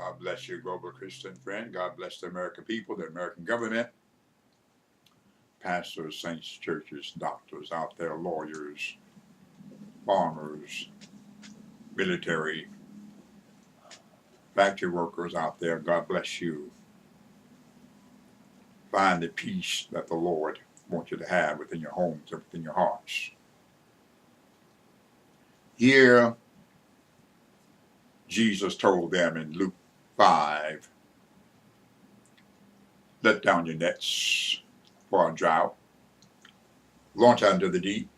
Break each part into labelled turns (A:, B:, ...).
A: God bless you, global Christian friend. God bless the American people, the American government, pastors, saints, churches, doctors out there, lawyers, farmers, military, factory workers out there. God bless you. Find the peace that the Lord wants you to have within your homes and within your hearts. Here, Jesus told them in Luke 5, let down your nets for a drought, launch out into the deep.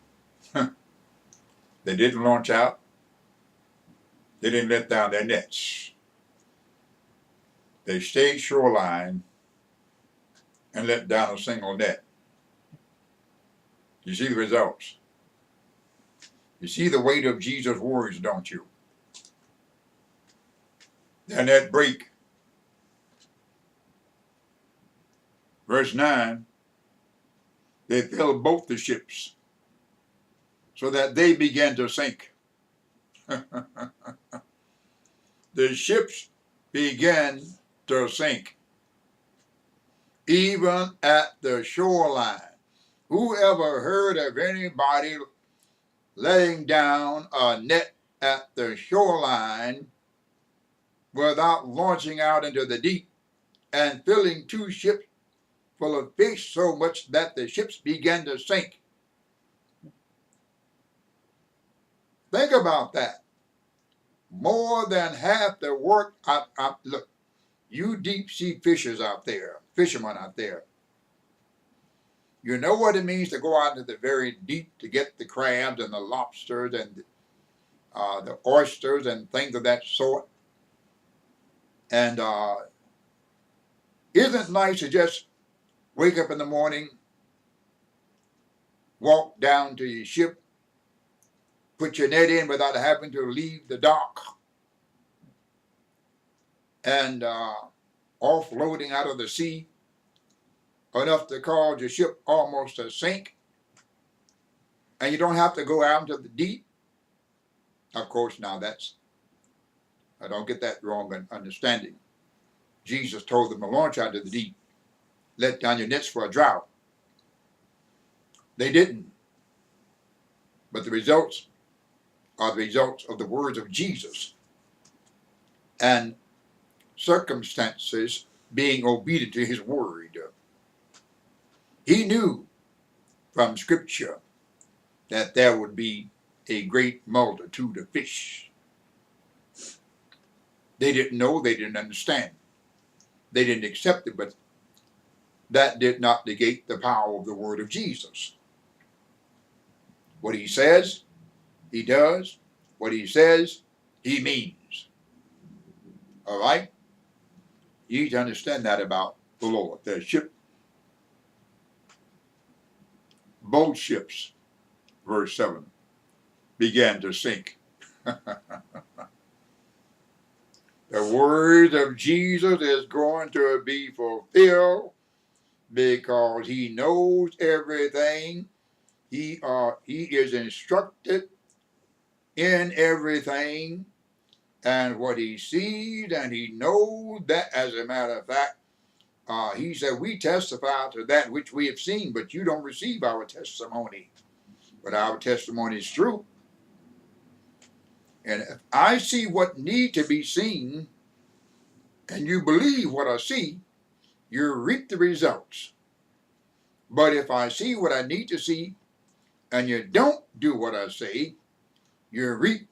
A: They didn't launch out. They didn't let down their nets. They stayed shoreline and let down a single net. You see the results. You see the weight of Jesus' words, don't you? Their net break. Verse 9, they filled both the ships so that they began to sink. The ships began to sink, even at the shoreline. Who ever heard of anybody letting down a net at the shoreline without launching out into the deep and filling two ships full of fish so much that the ships began to sink? Think about that. More than half the work, look, you deep sea fishers out there, fishermen out there, you know what it means to go out into the very deep to get the crabs and the lobsters and the oysters and things of that sort. And isn't it nice to just wake up in the morning, walk down to your ship, put your net in without having to leave the dock, and offloading out of the sea enough to cause your ship almost to sink, and you don't have to go out into the deep? Of course, now I don't get that wrong in understanding. Jesus told them to launch out into the deep, let down your nets for a drought. They didn't. But the results are the results of the words of Jesus and circumstances being obedient to his word. He knew from Scripture that there would be a great multitude of fish. They didn't know, they didn't understand, they didn't accept it, but that did not negate the power of the word of Jesus. What he says, he does. What he says, he means. All right? You need to understand that about the Lord. The ship, both ships, verse 7, began to sink. The word of Jesus is going to be fulfilled because he knows everything. He is instructed in everything, and what he sees, and he knows that. As a matter of fact, he said, we testify to that which we have seen, but you don't receive our testimony. But our testimony is true. And if I see what need to be seen, and you believe what I see, you reap the results. But if I see what I need to see, and you don't do what I say, you reap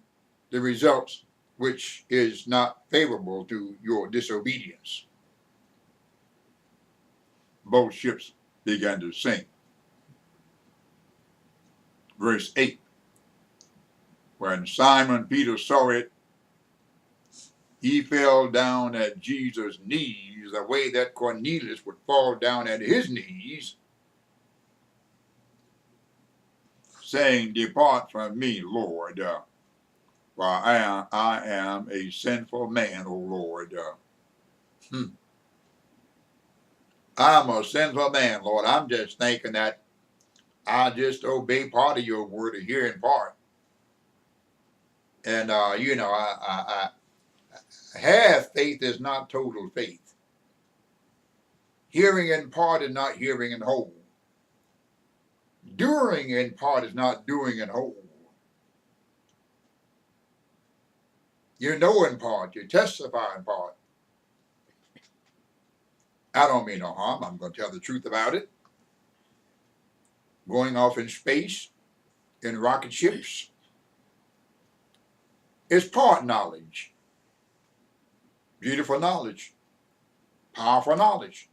A: the results, which is not favorable to your disobedience. Both ships began to sink. verse 8. When Simon Peter saw it, he fell down at Jesus' knees the way that Cornelius would fall down at his knees, saying, "Depart from me, Lord, for I am a sinful man, O Lord." I'm a sinful man, Lord. I'm just thinking that I just obey part of your word or hear in part. And, half faith is not total faith. Hearing in part is not hearing in whole. Doing in part is not doing in whole. You know in part, you testify in part. I don't mean no harm. I'm going to tell the truth about it. Going off in space, in rocket ships, is part knowledge. Beautiful knowledge. Powerful knowledge.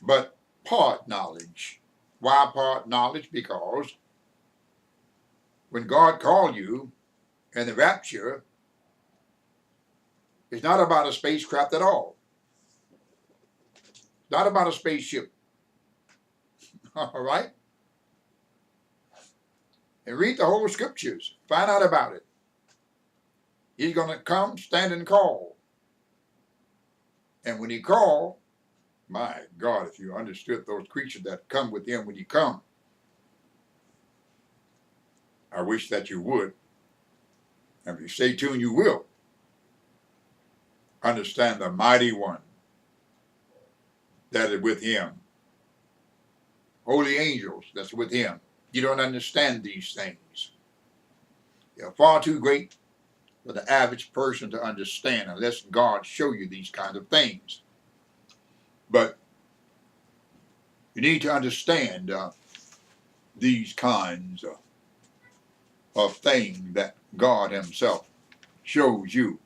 A: But part knowledge. Why part knowledge? Because when God called you in the rapture, it's not about a spacecraft at all. Not about a spaceship. All right? And read the whole scriptures. Find out about it. He's going to come, stand, and call. And when he called, my God, if you understood those creatures that come with him when he come, I wish that you would. And if you stay tuned, you will understand the mighty one that is with him. Holy angels that's with him. You don't understand these things. They're far too great for the average person to understand unless God show you these kinds of things. But you need to understand these kinds of things that God himself shows you.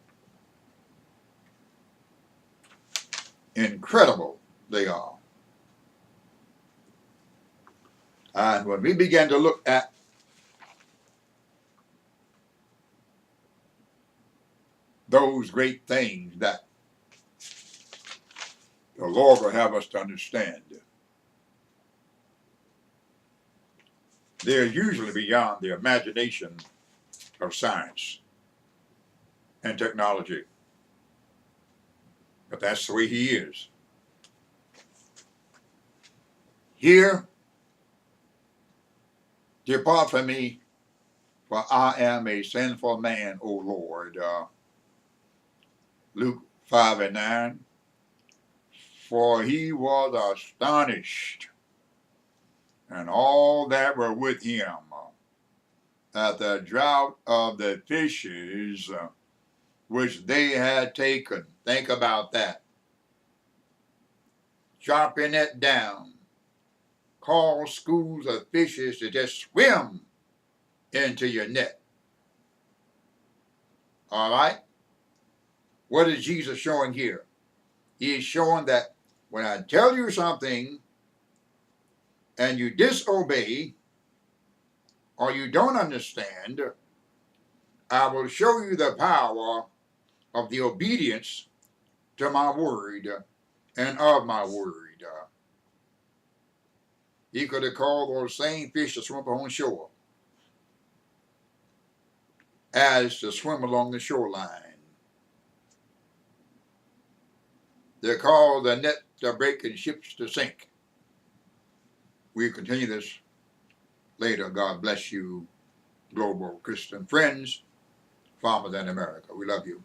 A: Incredible they are. And when we began to look at those great things that the Lord will have us to understand, they're usually beyond the imagination of science and technology. But that's the way he is. Here, depart from me, for I am a sinful man, O Lord. Luke 5:9. For he was astonished, and all that were with him, at the draught of the fishes which they had taken. Think about that. Chopping it down. Call schools of fishes to just swim into your net. All right? What is Jesus showing here? He is showing that when I tell you something and you disobey or you don't understand, I will show you the power of the obedience to my word and of my word. He could have called those same fish to swim upon shore as to swim along the shoreline. They call the net to break and ships to sink. We'll continue this later. God bless you, global Christian friends, farmers in America. We love you.